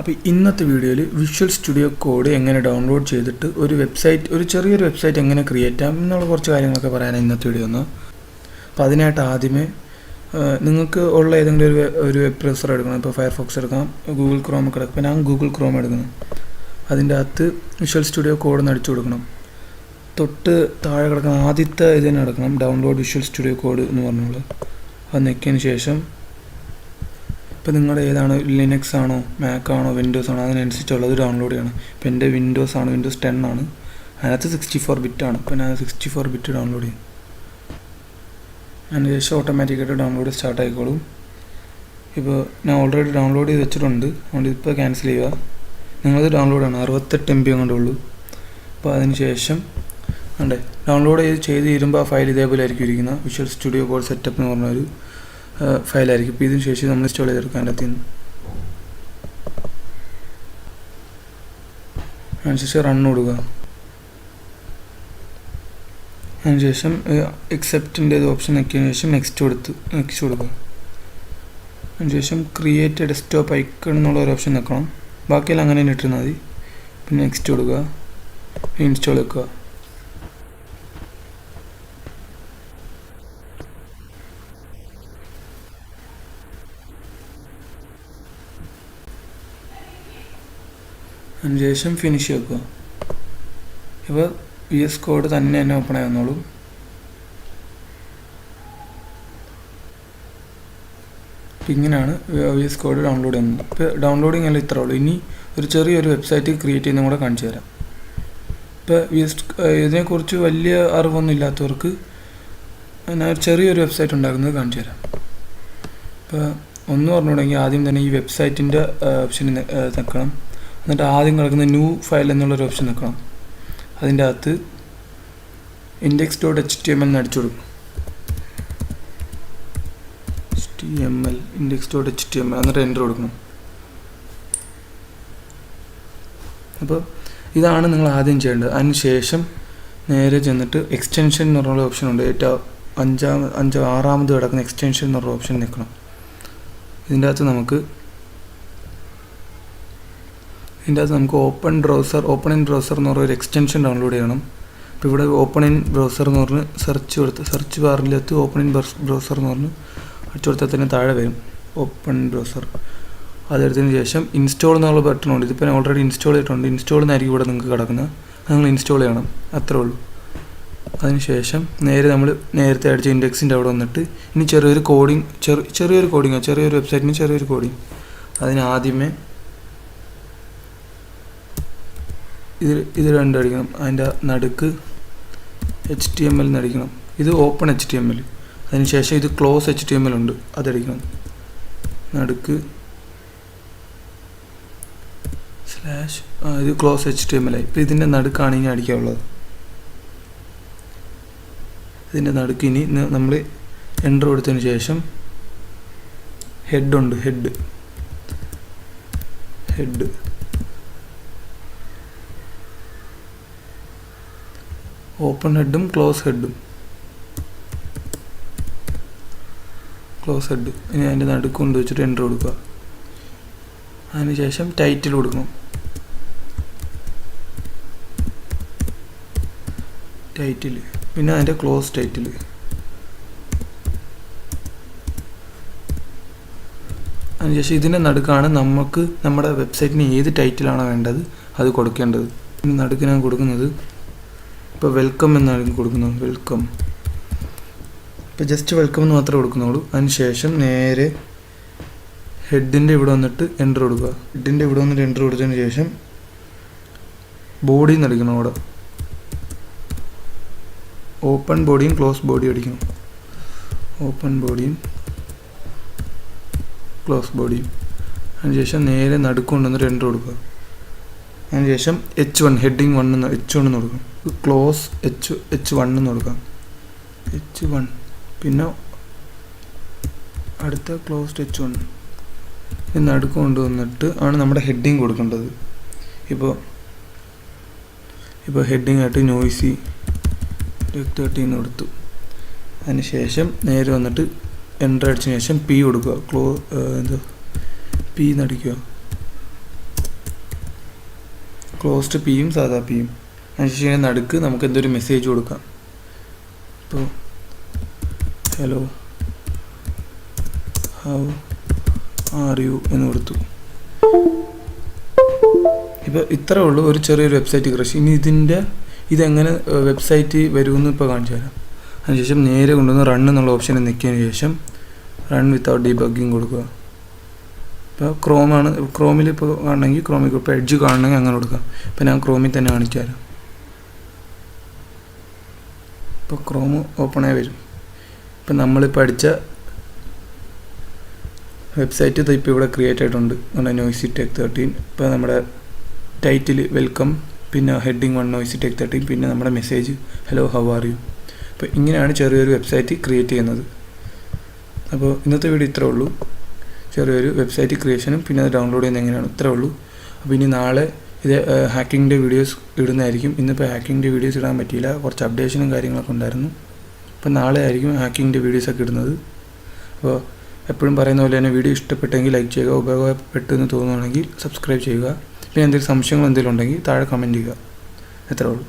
അപ്പോൾ ഇന്നത്തെ വീഡിയോയിൽ വിഷ്വൽ സ്റ്റുഡിയോ കോഡ് എങ്ങനെ ഡൗൺലോഡ് ചെയ്തിട്ട് ഒരു ചെറിയൊരു വെബ്സൈറ്റ് എങ്ങനെ ക്രിയേറ്റ് ചെയ്യാം എന്നുള്ള കുറച്ച് കാര്യങ്ങളൊക്കെ പറയാനാണ് ഇന്നത്തെ വീഡിയോ ഒന്ന്. അപ്പോൾ അതിനായിട്ട് ആദ്യമേ നിങ്ങൾക്ക് ഉള്ള ഏതെങ്കിലും ഒരു വെബ് ബ്രൗസർ എടുക്കണം. ഇപ്പോൾ ഫയർഫോക്സ് എടുക്കാം, ഗൂഗിൾ ക്രോം ഒക്കെ എടുക്കാം. ഇപ്പോൾ ഞാൻ ഗൂഗിൾ ക്രോം എടുക്കണം. അതിൻ്റെ അകത്ത് വിഷ്വൽ സ്റ്റുഡിയോ കോഡ് ഒന്ന് അടിച്ചു കൊടുക്കണം. തൊട്ട് താഴെ കിടക്കുന്ന ആദ്യത്തെ ഇത് തന്നെ എടുക്കണം, ഡൗൺലോഡ് വിഷ്വൽ സ്റ്റുഡിയോ കോഡ് എന്ന് പറഞ്ഞുള്ളത്. അത് ഞെക്കിയതിന് ശേഷം ഇപ്പോൾ നിങ്ങളുടെ ഏതാണ്, ലിനക്സ് ആണോ, മാക് ആണോ, വിൻഡോസ് ആണോ, അതിനനുസരിച്ചുള്ളത് ഡൗൺലോഡ് ചെയ്യണം. ഇപ്പോൾ എൻ്റെ വിൻഡോസ് ആണ്, വിൻഡോസ് 10 ആണ്. അതിനകത്ത് 64 ബിറ്റാണ്. ഇപ്പോൾ ഞാൻ 64 ബിറ്റ് ഡൗൺലോഡ് ചെയ്യും. അതിന് ശേഷം ഓട്ടോമാറ്റിക്കായിട്ട് ഡൗൺലോഡ് സ്റ്റാർട്ട് ആയിക്കോളും. ഇപ്പോൾ ഞാൻ ഓൾറെഡി ഡൗൺലോഡ് ചെയ്ത് വെച്ചിട്ടുണ്ട്, അതുകൊണ്ട് ഇപ്പോൾ ക്യാൻസൽ ചെയ്യുക. നിങ്ങളത് ഡൗൺലോഡ് ചെയ്യണം, 68 MB കൊണ്ടുള്ളൂ. അപ്പോൾ അതിന് ശേഷം അതെ ഡൗൺലോഡ് ചെയ്ത് തീരുമ്പോൾ ആ ഫയൽ ഇതേപോലെ ആയിരിക്കും ഇരിക്കുന്നത്. വിഷ്വൽ സ്റ്റുഡിയോ കോഡ് സെറ്റപ്പ് എന്ന് പറഞ്ഞൊരു ഫയലായിരിക്കും. ഇപ്പോൾ ഇതിന് ശേഷം നമ്മൾ ഇൻസ്റ്റാൾ ചെയ്തെടുക്കാം. അതിൻ്റെ അകത്ത് നിന്ന് അതിനുശേഷം റൺ കൊടുക്കുക. അതിനുശേഷം എക്സെപ്റ്റിൻ്റെ ഓപ്ഷൻ നോക്കിയതിന് ശേഷം നെക്സ്റ്റ് കൊടുക്കുക. അതിനുശേഷം ക്രിയേറ്റ് ഡെസ്ക്ടോപ്പ് ഐക്കൺ എന്നുള്ള ഒരു ഓപ്ഷൻ നിൽക്കണം. ബാക്കിയെല്ലാം അങ്ങനെ തന്നെ ഇട്ടിരുന്നാൽ മതി. പിന്നെ നെക്സ്റ്റ് കൊടുക്കുക, ഇൻസ്റ്റാൾ വെക്കുക. അതിനുശേഷം ഫിനിഷ് വെക്കുക. ഇപ്പോൾ VS കോഡ് തന്നെ ഓപ്പൺ ആയി വന്നോളൂ. ഇങ്ങനെയാണ് VS കോഡ് ഡൗൺലോഡ് ചെയ്യുന്നത്. ഇപ്പോൾ ഡൗൺലോഡിങ് അല്ല ഇത്രേ ഉള്ളൂ. ഇനി ഒരു ചെറിയൊരു വെബ്സൈറ്റ് ക്രിയേറ്റ് ചെയ്യുന്നതും കൂടെ കാണിച്ചു തരാം. ഇപ്പോൾ ഇതിനെക്കുറിച്ച് വലിയ അറിവൊന്നും ഇല്ലാത്തവർക്ക് ഞാൻ ചെറിയൊരു വെബ്സൈറ്റ് ഉണ്ടാക്കുന്നത് കാണിച്ചു തരാം. ഇപ്പോൾ ഒന്ന് പറഞ്ഞുകൊണ്ടെങ്കിൽ ആദ്യം തന്നെ ഈ വെബ്സൈറ്റിൻ്റെ ഓപ്ഷൻ നിൽക്കണം. എന്നിട്ട് ആദ്യം കിടക്കുന്ന ന്യൂ ഫയൽ എന്നുള്ളൊരു ഓപ്ഷൻ നിൽക്കണം. അതിൻ്റെ അകത്ത് index.html എന്ന് അടിച്ചു കൊടുക്കും. index.html എന്നിട്ട് എൻ്റർ കൊടുക്കണം. അപ്പോൾ ഇതാണ് നിങ്ങൾ ആദ്യം ചെയ്യേണ്ടത്. അതിന് ശേഷം നേരെ ചെന്നിട്ട് എക്സ്റ്റൻഷൻ എന്ന് പറഞ്ഞുള്ള ഓപ്ഷൻ ഉണ്ട്. ഏറ്റവും ആറാമത് കിടക്കുന്ന എക്സ്റ്റൻഷൻ എന്ന് പറഞ്ഞ ഓപ്ഷൻ നിൽക്കണം. ഇതിൻ്റെ അകത്ത് നമുക്ക് ഓപ്പൺ ഇൻ ബ്രൗസർ എന്ന് പറഞ്ഞൊരു എക്സ്റ്റൻഷൻ ഡൗൺലോഡ് ചെയ്യണം. അപ്പോൾ ഇവിടെ ഓപ്പൺ ഇൻ ബ്രൗസർ എന്ന് പറഞ്ഞ് സെർച്ച് ബാറിലെത്തി ഓപ്പൺ ഇൻ ബ്രൗസർ എന്ന് പറഞ്ഞ് അടിച്ചു കൊടുത്താൽ തന്നെ താഴെ വരും ഓപ്പൺ ബ്രൗസർ. അതെടുത്തതിന് ശേഷം ഇൻസ്റ്റാൾ എന്നുള്ള ബട്ടൺ ഉണ്ട്. ഇതിപ്പോൾ ഞാൻ ഓൾറെഡി ഇൻസ്റ്റാൾ ചെയ്തിട്ടുണ്ട്. ഇൻസ്റ്റാൾ എന്നായിരിക്കും ഇവിടെ നിങ്ങൾക്ക് കിടക്കുന്നത്. അത് നിങ്ങൾ ഇൻസ്റ്റാൾ ചെയ്യണം, അത്രേ ഉള്ളൂ. അതിനുശേഷം നമ്മൾ നേരത്തെ അടിച്ച ഇൻഡെക്സിൻ്റെ അവിടെ വന്നിട്ട് ഇനി ചെറിയൊരു വെബ്സൈറ്റിന് ചെറിയൊരു കോഡിങ്. അതിന് ആദ്യമേ ഇത് രണ്ടടിക്കണം. അതിൻ്റെ നടുക്ക് HTML എന്നടിക്കണം. ഇത് ഓപ്പൺ HTML. അതിനുശേഷം ഇത് ക്ലോസ് HTML ഉണ്ട്, അതടിക്കണം. നടുക്ക് ഇത് ക്ലോസ് HTML ആയി. ഇപ്പോൾ ഇതിൻ്റെ നടുക്കാണ് ഇനി അടിക്കാനുള്ളത്. ഇതിൻ്റെ നടുക്ക് ഇനി നമ്മൾ എൻ്റർ കൊടുത്തതിന് ശേഷം ഹെഡ് ഉണ്ട്, ഹെഡ് ഓപ്പൺ ഹെഡും ക്ലോസ് ഹെഡ്. ഇനി അതിൻ്റെ നടുക്ക് കൊണ്ട് വെച്ചിട്ട് എൻ്റർ കൊടുക്കുക. അതിനുശേഷം ടൈറ്റിൽ കൊടുക്കണം. പിന്നെ അതിൻ്റെ ക്ലോസ് ടൈറ്റിൽ. അതിനുശേഷം ഇതിൻ്റെ നടുക്കാണ് നമുക്ക് നമ്മുടെ വെബ്സൈറ്റിന് ഏത് ടൈറ്റിലാണോ വേണ്ടത് അത് കൊടുക്കേണ്ടത്. ഇതിന് നടുക്ക് ഞാൻ കൊടുക്കുന്നത് ഇപ്പോൾ വെൽക്കം എന്നാണ് കൊടുക്കുന്നത്. ഇപ്പോൾ ജസ്റ്റ് വെൽക്കം എന്ന് മാത്രമേ കൊടുക്കുന്നുള്ളൂ. അതിനുശേഷം നേരെ ഹെഡിൻ്റെ ഇവിടെ വന്നിട്ട് എൻ്റർ കൊടുക്കുക. എൻ്റർ കൊടുത്തതിന് ശേഷം ബോഡി എന്നടിക്കണം. അവിടെ ഓപ്പൺ ബോഡിയും ക്ലോസ് ബോഡിയും അടിക്കണം. അതിനുശേഷം നേരെ നടുക്ക് കൊണ്ടുവന്നിട്ട് എൻ്റർ കൊടുക്കുക. അതിനുശേഷം H1 ഹെഡിങ് 1 എന്ന് H1 എന്ന് കൊടുക്കാം. ക്ലോസ് H1 എന്ന് കൊടുക്കാം. H1 പിന്നെ അടുത്ത ക്ലോസ്ഡ് H1 നടുക്ക് കൊണ്ടുവന്നിട്ട് ആണ് നമ്മുടെ ഹെഡിങ് കൊടുക്കേണ്ടത്. ഇപ്പോൾ ഹെഡിങ് ആയിട്ട് നോയ്സി 30 എന്ന് കൊടുത്തു. അതിനുശേഷം നേരെ വന്നിട്ട് എൻ്റർ അടിച്ചതിന് ശേഷം P കൊടുക്കുക. P എന്നടിക്കുക. ക്ലോസ്ഡ് പിയും സാധാ പിയും. അതിനുശേഷം നടുക്ക് നമുക്ക് എന്തൊരു മെസ്സേജ് കൊടുക്കാം. ഇപ്പോൾ ഹലോ ഹൗ ആർ യു എന്ന് കൊടുത്തു. ഇപ്പോൾ ഇത്രേ ഉള്ളൂ ഒരു ചെറിയൊരു വെബ്സൈറ്റ് ക്രിയേഷൻ. ഇനി ഇതെങ്ങനെ വെബ്സൈറ്റ് വരുമെന്ന് ഇപ്പോൾ കാണിച്ചു തരാം. അതിനുശേഷം നേരെ കൊണ്ടുവന്ന് റൺ എന്നുള്ള ഓപ്ഷനിൽ നിൽക്കിയതിന് ശേഷം റൺ വിത്തൗട്ട് ഡീബഗ്ഗിങ് കൊടുക്കുക. ഇപ്പോൾ ക്രോമിൽ ഇപ്പോൾ കാണണമെങ്കിൽ ഇപ്പോൾ എഡ്ജ് കാണണമെങ്കിൽ അങ്ങനെ കൊടുക്കാം. ഇപ്പോൾ ഞാൻ ക്രോമിൽ തന്നെ കാണിച്ചു തരാം. ഇപ്പോൾ ക്രോം ഓപ്പണായി വരും. ഇപ്പം നമ്മളിപ്പോൾ അടിച്ച വെബ്സൈറ്റ് ഇപ്പോൾ ഇവിടെ ക്രിയേറ്റ് ആയിട്ടുണ്ട്. Noisy tech 13. ഇപ്പോൾ നമ്മുടെ ടൈറ്റിൽ വെൽക്കം, പിന്നെ ഹെഡിങ് 1 നോയ്സി ടെക് 13, പിന്നെ നമ്മുടെ message hello how are you. അപ്പോൾ ഇങ്ങനെയാണ് ചെറിയൊരു വെബ്സൈറ്റ് ക്രിയേറ്റ് ചെയ്യുന്നത്. അപ്പോൾ ഇന്നത്തെ വീഡിയോ ഇത്രേ ഉള്ളൂ. ചെറിയൊരു വെബ്സൈറ്റ് ക്രിയേഷനും പിന്നെ അത് ഡൗൺലോഡ് ചെയ്യുന്നത് എങ്ങനെയാണ്, ഇത്രേ ഉള്ളൂ. അപ്പോൾ ഇനി നാളെ ഇത് ഹാക്കിങ്ങിൻ്റെ വീഡിയോസ് ഇടുന്നതായിരിക്കും. ഇന്നിപ്പോൾ ഹാക്കിങ്ങിൻ്റെ വീഡിയോസ് ഇടാൻ പറ്റിയില്ല, കുറച്ച് അപ്ഡേഷനും കാര്യങ്ങളൊക്കെ ഉണ്ടായിരുന്നു. അപ്പോൾ നാളെ ആയിരിക്കും ഹാക്കിങ്ങിൻ്റെ വീഡിയോസൊക്കെ ഇടുന്നത്. അപ്പോൾ എപ്പോഴും പറയുന്ന പോലെ തന്നെ വീഡിയോ ഇഷ്ടപ്പെട്ടെങ്കിൽ ലൈക്ക് ചെയ്യുക, ഉപയോഗപ്പെട്ടെന്ന് തോന്നുകയാണെങ്കിൽ സബ്സ്ക്രൈബ് ചെയ്യുക. പിന്നെ എന്തെങ്കിലും സംശയങ്ങൾ എന്തെങ്കിലും ഉണ്ടെങ്കിൽ താഴെ കമൻറ്റ് ചെയ്യുക. എത്രേ ഉള്ളൂ.